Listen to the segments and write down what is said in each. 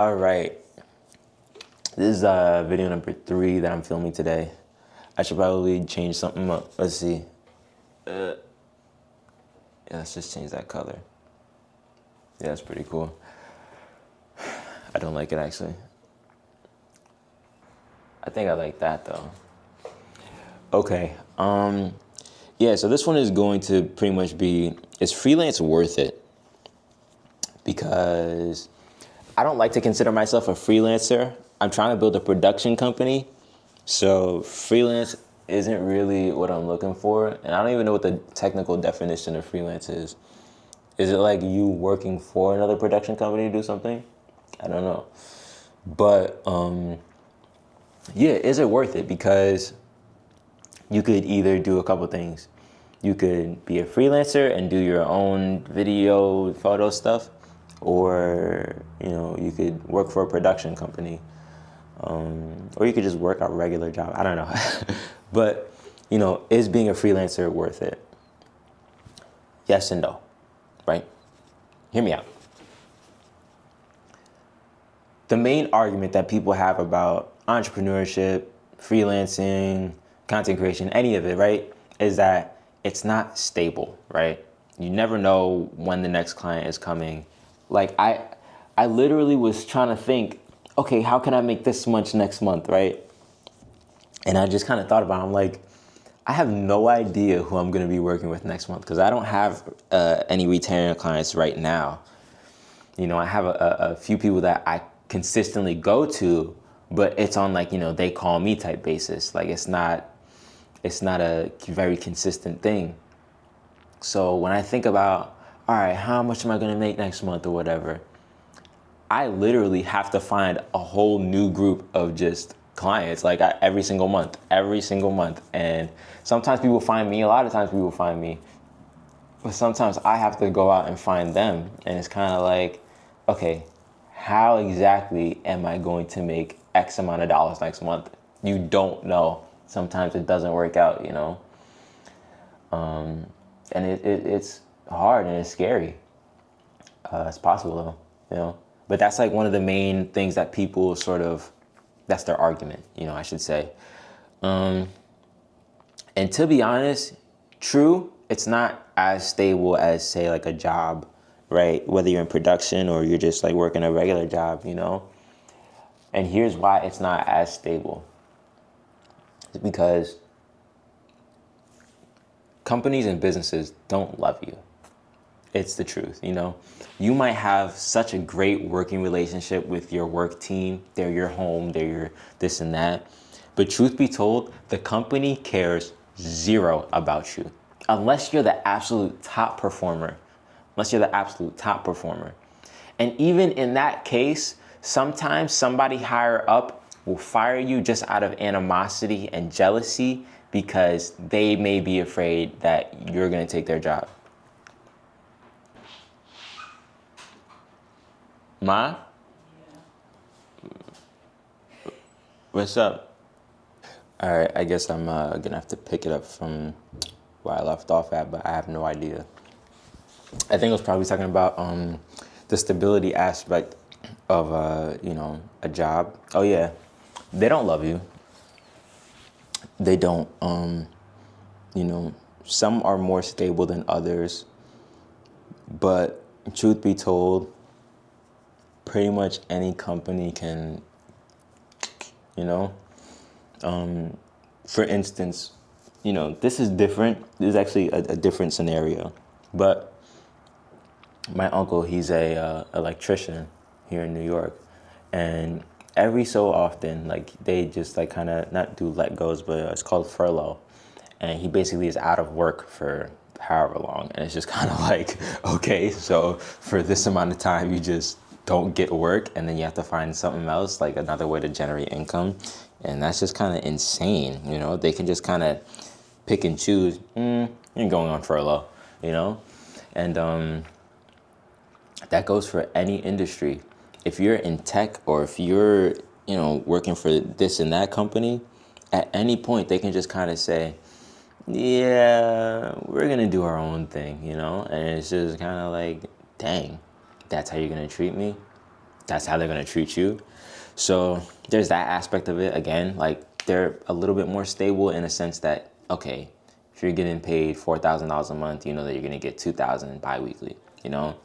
All right, this is video number 3 that I'm filming today. I should probably change something up. Let's see. Yeah, let's just change that color. Yeah, that's pretty cool. I don't like it actually. I think I like that though. Okay. Yeah, so this one is going to pretty much be, is freelance worth it? Because I don't like to consider myself a freelancer. I'm trying to build a production company. So freelance isn't really what I'm looking for. And I don't even know what the technical definition of freelance is. Is it like you working for another production company to do something? I don't know. But yeah, is it worth it? Because you could either do a couple things. You could be a freelancer and do your own video, photo stuff, or you could work for a production company, or you could just work a regular job. I don't know, but is being a freelancer worth it? Yes and no, right? Hear me out. The main argument that people have about entrepreneurship, freelancing, content creation, any of it, right, is that it's not stable, right? You never know when the next client is coming. Like I literally was trying to think, okay, how can I make this much next month, right? And I just kind of thought about it. I'm like, I have no idea who I'm going to be working with next month because I don't have any retainer clients right now. I have a few people that I consistently go to, but it's on like, they call me type basis. Like it's not a very consistent thing. So when I think about, all right, how much am I going to make next month or whatever, I literally have to find a whole new group of just clients, like every single month. And sometimes people find me, a lot of times people find me, but sometimes I have to go out and find them. And it's kind of like, okay, how exactly am I going to make X amount of dollars next month? You don't know. Sometimes it doesn't work out, and it's hard and it's scary. It's possible though, But that's like one of the main things that people that's their argument, I should say. And to be honest, true, it's not as stable as say like a job, right? Whether you're in production or you're just like working a regular job, And here's why it's not as stable. It's because companies and businesses don't love you. It's the truth, You might have such a great working relationship with your work team. They're your home, they're your this and that. But truth be told, the company cares zero about you. Unless you're the absolute top performer. And even in that case, sometimes somebody higher up will fire you just out of animosity and jealousy because they may be afraid that you're going to take their job. Ma? What's up? All right, I guess I'm gonna have to pick it up from where I left off at, but I have no idea. I think I was probably talking about the stability aspect of a job. Oh yeah, they don't love you. They don't. Some are more stable than others, but truth be told, pretty much any company can, for instance, this is different. This is actually a different scenario, but my uncle, he's a electrician here in New York, and every so often, like they just like kind of not do let goes, but it's called furlough, and he basically is out of work for however long, and it's just kind of like, okay, so for this amount of time, you just don't get work, and then you have to find something else, like another way to generate income, and that's just kind of insane. They can just kind of pick and choose. You're going on furlough, and that goes for any industry. If you're in tech or if you're, working for this and that company, at any point they can just kind of say, yeah, we're going to do our own thing, And it's just kind of like, dang, that's how you're going to treat me? that's how they're going to treat you. So there's that aspect of it. Again, like they're a little bit more stable in a sense that, okay, if you're getting paid $4,000 a month, you know that you're going to get $2,000 bi-weekly, you know,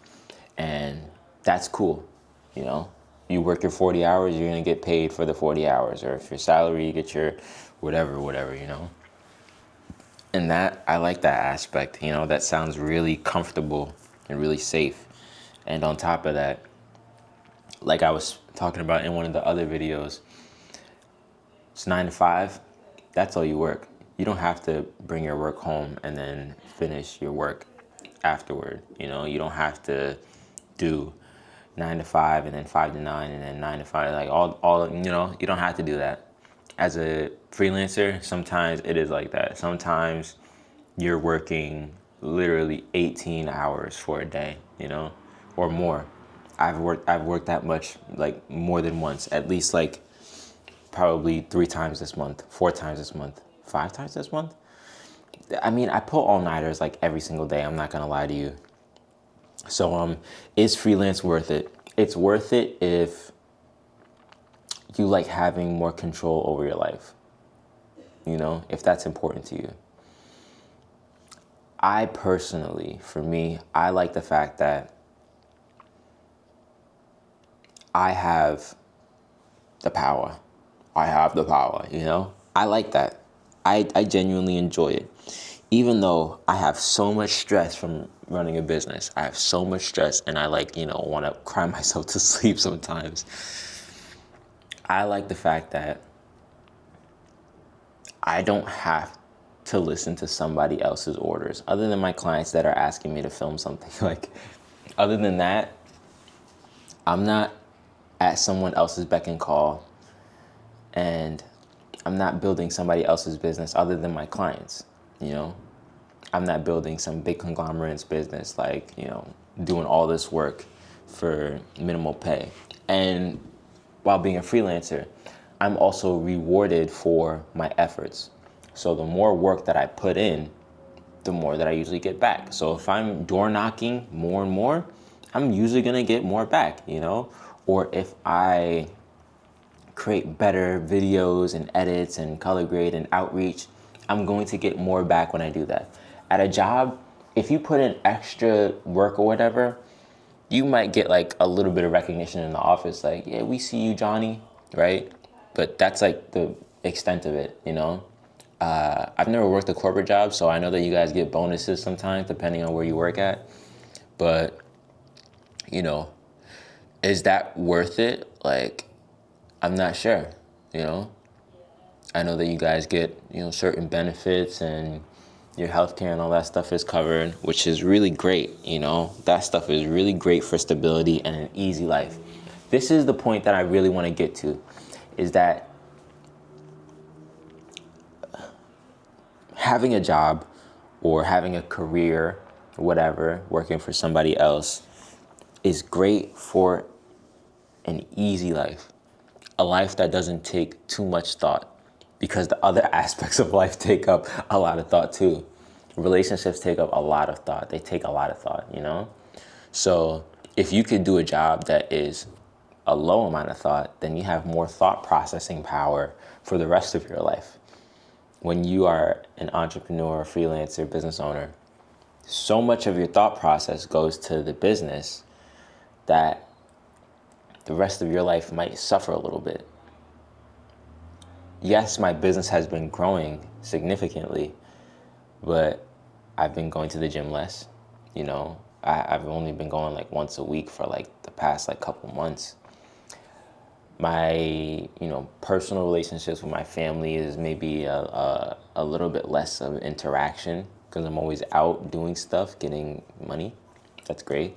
and that's cool. You know, you work your 40 hours, you're going to get paid for the 40 hours, or if your salary, you get your whatever, you know. And that, I like that aspect, you know, that sounds really comfortable and really safe. And on top of that, like I was talking about in one of the other videos, it's 9 to 5. That's all you work. You don't have to bring your work home and then finish your work afterward. You know, you don't have to do 9 to 5 and then 5 to 9 and then 9 to 5. Like all, you know, you don't have to do that. As a freelancer, sometimes it is like that. Sometimes you're working literally 18 hours for a day, you know, or more. I've worked that much, like more than once, at least like probably 3 times this month, 4 times this month, 5 times this month. I mean, I pull all-nighters like every single day. I'm not gonna lie to you. So, is freelance worth it? It's worth it if you like having more control over your life. You know, if that's important to you. I personally, for me, I like the fact that I have the power. I have the power, you know? I like that. I genuinely enjoy it. Even though I have so much stress from running a business, I have so much stress and I like, you know, want to cry myself to sleep sometimes. I like the fact that I don't have to listen to somebody else's orders other than my clients that are asking me to film something. Like, other than that, I'm not at someone else's beck and call, and I'm not building somebody else's business other than my clients, you know? I'm not building some big conglomerate's business, like, you know, doing all this work for minimal pay. And while being a freelancer, I'm also rewarded for my efforts. So the more work that I put in, the more that I usually get back. So if I'm door knocking more and more, I'm usually gonna get more back, you know? Or if I create better videos and edits and color grade and outreach, I'm going to get more back when I do that. At a job, if you put in extra work or whatever, you might get like a little bit of recognition in the office, like, yeah, we see you, Johnny, right? But that's like the extent of it, you know? I've never worked a corporate job, so I know that you guys get bonuses sometimes depending on where you work at. But, you know, is that worth it? Like, I'm not sure, you know? I know that you guys get, you know, certain benefits and your healthcare and all that stuff is covered, which is really great, you know? That stuff is really great for stability and an easy life. This is the point that I really want to get to, is that having a job or having a career, whatever, working for somebody else is great for an easy life, a life that doesn't take too much thought, because the other aspects of life take up a lot of thought too. Relationships take up a lot of thought. They take a lot of thought, you know? So if you could do a job that is a low amount of thought, then you have more thought processing power for the rest of your life. When you are an entrepreneur, freelancer, business owner, so much of your thought process goes to the business that the rest of your life might suffer a little bit. Yes, my business has been growing significantly, but I've been going to the gym less. You know, I've only been going like once a week for like the past like couple months. My, you know, personal relationships with my family is maybe a little bit less of interaction because I'm always out doing stuff, getting money. That's great.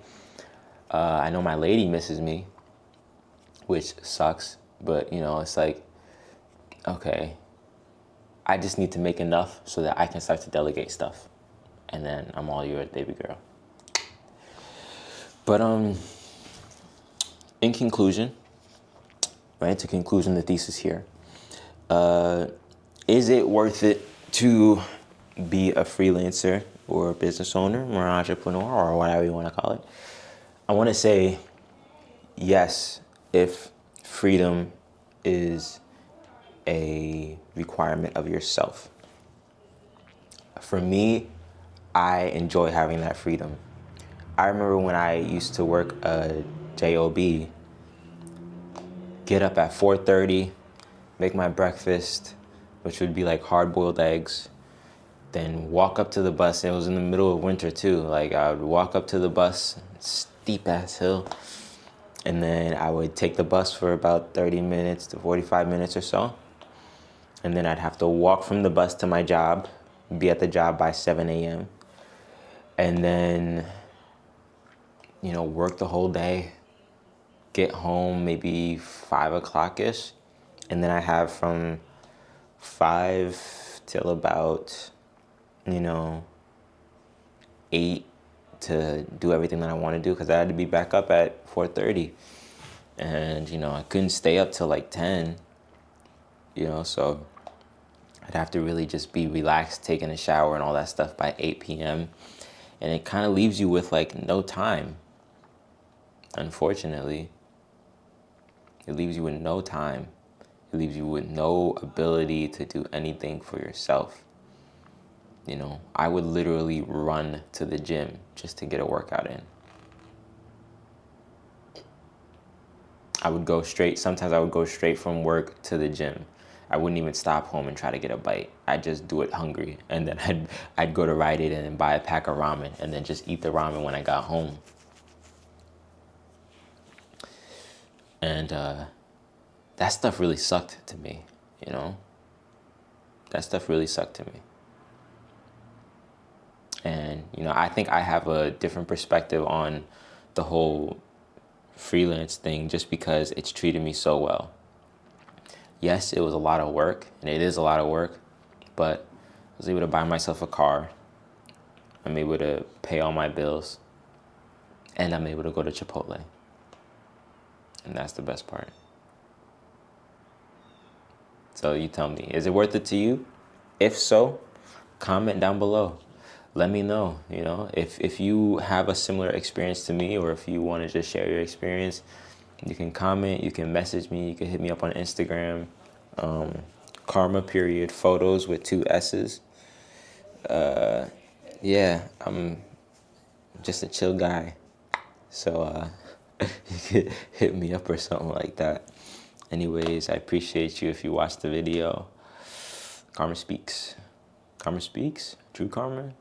I know my lady misses me, which sucks, but you know, it's like, okay, I just need to make enough so that I can start to delegate stuff. And then I'm all yours, baby girl. But in conclusion, right, to conclusion the thesis here, is it worth it to be a freelancer or a business owner or an entrepreneur or whatever you want to call it? I want to say yes, if freedom is a requirement of yourself. For me, I enjoy having that freedom. I remember when I used to work a job, get up at 4:30, make my breakfast, which would be like hard-boiled eggs, then walk up to the bus. It was in the middle of winter too. Like I would walk up to the bus, steep ass hill, and then I would take the bus for about 30 minutes to 45 minutes or so. And then I'd have to walk from the bus to my job, be at the job by 7 a.m. And then, work the whole day, get home maybe 5 o'clock-ish. And then I have from 5 till about, 8 to do everything that I want to do because I had to be back up at 4:30. And, I couldn't stay up till like 10, so I'd have to really just be relaxed, taking a shower and all that stuff by 8 p.m. And it kind of leaves you with like no time, unfortunately. It leaves you with no time. It leaves you with no ability to do anything for yourself. I would literally run to the gym just to get a workout in. Sometimes I would go straight from work to the gym. I wouldn't even stop home and try to get a bite. I'd just do it hungry. And then I'd go to Rite Aid and buy a pack of ramen and then just eat the ramen when I got home. And that stuff really sucked to me, That stuff really sucked to me. And, I think I have a different perspective on the whole freelance thing just because it's treated me so well. Yes, it was a lot of work, and it is a lot of work, but I was able to buy myself a car. I'm able to pay all my bills, and I'm able to go to Chipotle. And that's the best part. So you tell me, is it worth it to you? If so, comment down below. Let me know, if you have a similar experience to me, or if you want to just share your experience, you can comment, you can message me, you can hit me up on Instagram, karma.photos with 2 S's. Yeah, I'm just a chill guy. So you could hit me up or something like that. Anyways, I appreciate you if you watched the video. Karma Speaks. Karma Speaks? True Karma?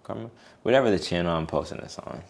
Karma? Whatever the channel I'm posting this on.